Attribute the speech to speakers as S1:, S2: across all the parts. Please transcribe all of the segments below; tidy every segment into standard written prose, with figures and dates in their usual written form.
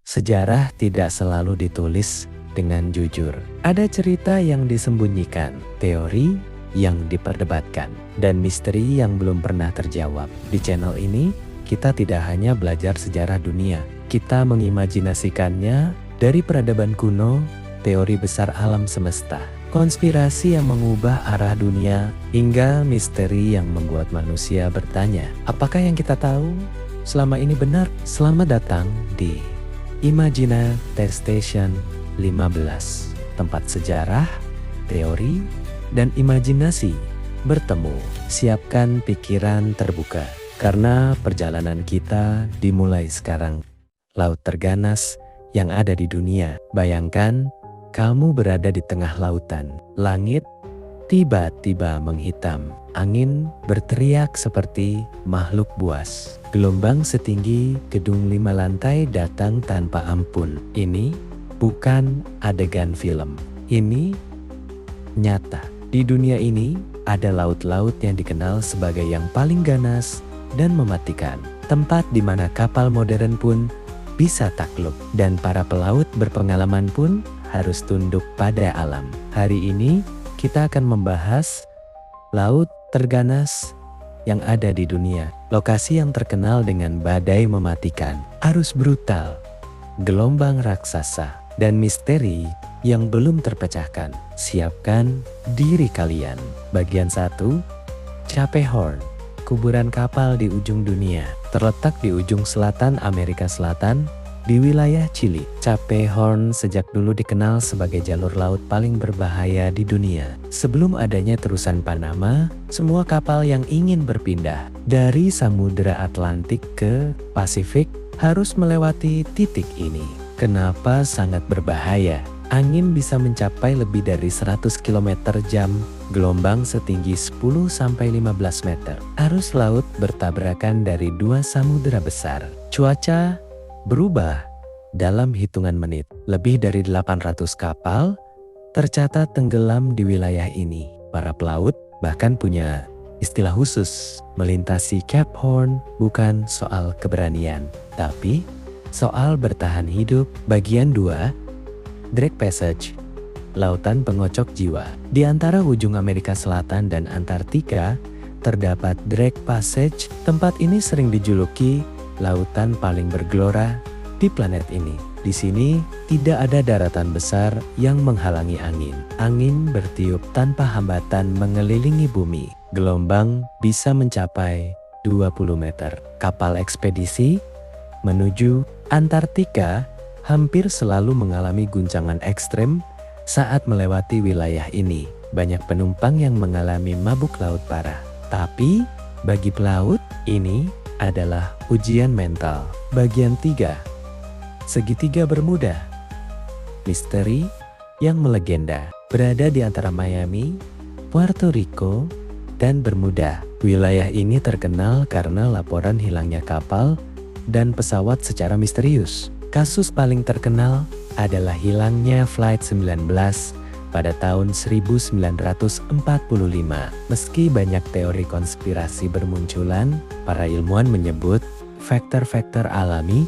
S1: Sejarah tidak selalu ditulis dengan jujur. Ada cerita yang disembunyikan, teori yang diperdebatkan, dan misteri yang belum pernah terjawab. Di channel ini, kita tidak hanya belajar sejarah dunia, kita mengimajinasikannya dari peradaban kuno, teori besar alam semesta, konspirasi yang mengubah arah dunia, hingga misteri yang membuat manusia bertanya, apakah yang kita tahu selama ini benar? Selamat datang di Imagina Station 15, tempat sejarah, teori, dan imajinasi bertemu. Siapkan pikiran terbuka, karena perjalanan kita dimulai sekarang. Laut terganas yang ada di dunia. Bayangkan, kamu berada di tengah lautan. Langit tiba-tiba menghitam. Angin berteriak seperti makhluk buas. Gelombang setinggi gedung 5 lantai datang tanpa ampun. Ini bukan adegan film. Ini nyata. Di dunia ini, ada laut-laut yang dikenal sebagai yang paling ganas dan mematikan. Tempat di mana kapal modern pun bisa takluk. Dan para pelaut berpengalaman pun harus tunduk pada alam. Hari ini, kita akan membahas laut terganas yang ada di dunia. Lokasi yang terkenal dengan badai mematikan, arus brutal, gelombang raksasa, dan misteri yang belum terpecahkan. Siapkan diri kalian. Bagian 1, Cape Horn, kuburan kapal di ujung dunia. Terletak di ujung selatan Amerika Selatan, di wilayah Chili. Cape Horn sejak dulu dikenal sebagai jalur laut paling berbahaya di dunia. Sebelum adanya terusan Panama, semua kapal yang ingin berpindah dari Samudra Atlantik ke Pasifik harus melewati titik ini. Kenapa sangat berbahaya? Angin bisa mencapai lebih dari 100 km/jam, gelombang setinggi 10-15 meter. Arus laut bertabrakan dari 2 samudera besar. Cuaca berubah dalam hitungan menit. Lebih dari 800 kapal tercatat tenggelam di wilayah ini. Para pelaut bahkan punya istilah khusus. Melintasi Cape Horn bukan soal keberanian, tapi soal bertahan hidup. Bagian 2, Drake Passage, lautan pengocok jiwa. Di antara ujung Amerika Selatan dan Antartika, terdapat Drake Passage. Tempat ini sering dijuluki lautan paling bergelora di planet ini. Di sini tidak ada daratan besar yang menghalangi angin. Angin bertiup tanpa hambatan mengelilingi bumi. Gelombang bisa mencapai 20 meter. Kapal ekspedisi menuju Antartika hampir selalu mengalami guncangan ekstrem saat melewati wilayah ini. Banyak penumpang yang mengalami mabuk laut parah. Tapi bagi pelaut, ini adalah ujian mental. Bagian 3, segitiga Bermuda, misteri yang melegenda. Berada di antara Miami, Puerto Rico, dan Bermuda. Wilayah ini terkenal karena laporan hilangnya kapal dan pesawat secara misterius. Kasus paling terkenal adalah hilangnya Flight 19 pada tahun 1945. Meski banyak teori konspirasi bermunculan, para ilmuwan menyebut faktor-faktor alami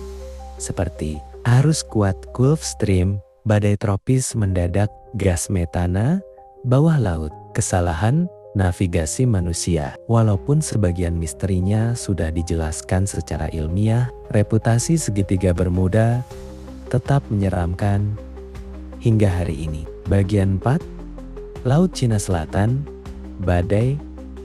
S1: seperti arus kuat Gulf Stream, badai tropis mendadak, gas metana, bawah laut, kesalahan navigasi manusia. Walaupun sebagian misterinya sudah dijelaskan secara ilmiah, reputasi segitiga Bermuda tetap menyeramkan hingga hari ini. Bagian 4, Laut Cina Selatan, badai,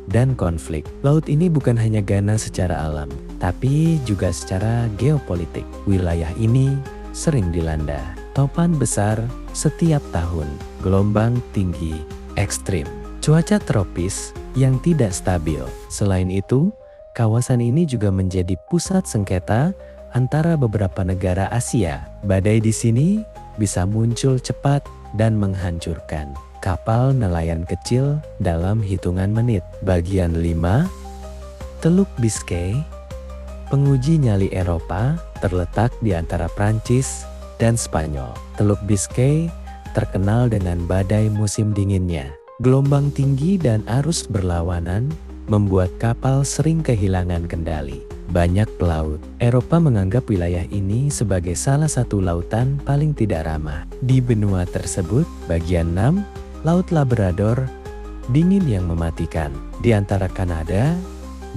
S1: dan konflik. Laut ini bukan hanya ganas secara alam, tapi juga secara geopolitik. Wilayah ini sering dilanda topan besar setiap tahun, gelombang tinggi ekstrim, cuaca tropis yang tidak stabil. Selain itu, kawasan ini juga menjadi pusat sengketa antara beberapa negara Asia. Badai di sini bisa muncul cepat dan menghancurkan kapal nelayan kecil dalam hitungan menit. Bagian 5, Teluk Biscay, penguji nyali Eropa, terletak di antara Prancis dan Spanyol. Teluk Biscay terkenal dengan badai musim dinginnya. Gelombang tinggi dan arus berlawanan membuat kapal sering kehilangan kendali. banyak pelaut. Eropa menganggap wilayah ini sebagai salah satu lautan paling tidak ramah. Di benua tersebut, bagian 6, Laut Labrador, dingin yang mematikan. Di antara Kanada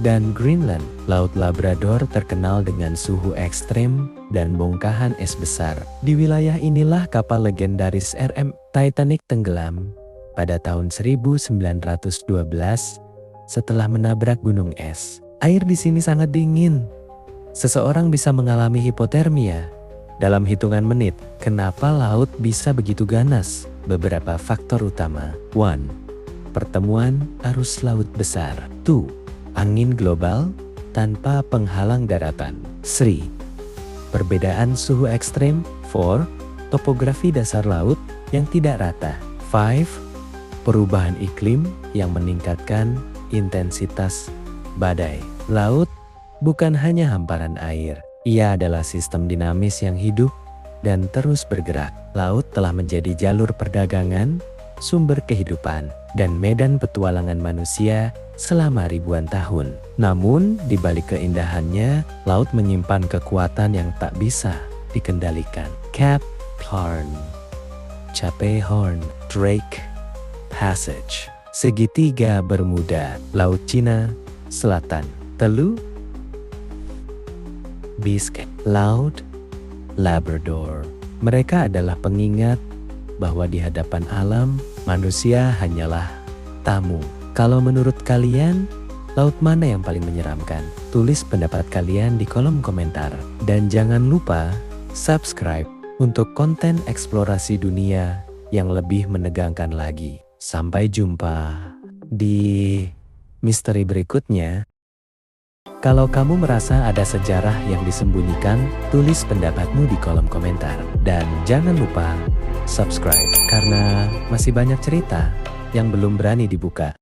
S1: dan Greenland, Laut Labrador terkenal dengan suhu ekstrem dan bongkahan es besar. Di wilayah inilah kapal legendaris RMS Titanic tenggelam pada tahun 1912 setelah menabrak gunung es. Air di sini sangat dingin. Seseorang bisa mengalami hipotermia dalam hitungan menit. Kenapa laut bisa begitu ganas? Beberapa faktor utama. 1. Pertemuan arus laut besar. 2. Angin global tanpa penghalang daratan. 3. Perbedaan suhu ekstrem. 4. Topografi dasar laut yang tidak rata. 5. Perubahan iklim yang meningkatkan intensitas badai. Laut bukan hanya hamparan air, ia adalah sistem dinamis yang hidup dan terus bergerak. Laut telah menjadi jalur perdagangan, sumber kehidupan, dan medan petualangan manusia selama ribuan tahun. Namun, di balik keindahannya, laut menyimpan kekuatan yang tak bisa dikendalikan. Cape Horn, Cape Horn, Drake Passage, segitiga Bermuda, Laut Cina Selatan, Teluk Biscay, Laut Labrador. Mereka adalah pengingat bahwa di hadapan alam, manusia hanyalah tamu. Kalau menurut kalian, laut mana yang paling menyeramkan? Tulis pendapat kalian di kolom komentar. Dan jangan lupa subscribe untuk konten eksplorasi dunia yang lebih menegangkan lagi. Sampai jumpa di misteri berikutnya. Kalau kamu merasa ada sejarah yang disembunyikan, tulis pendapatmu di kolom komentar. Dan jangan lupa subscribe, karena masih banyak cerita yang belum berani dibuka.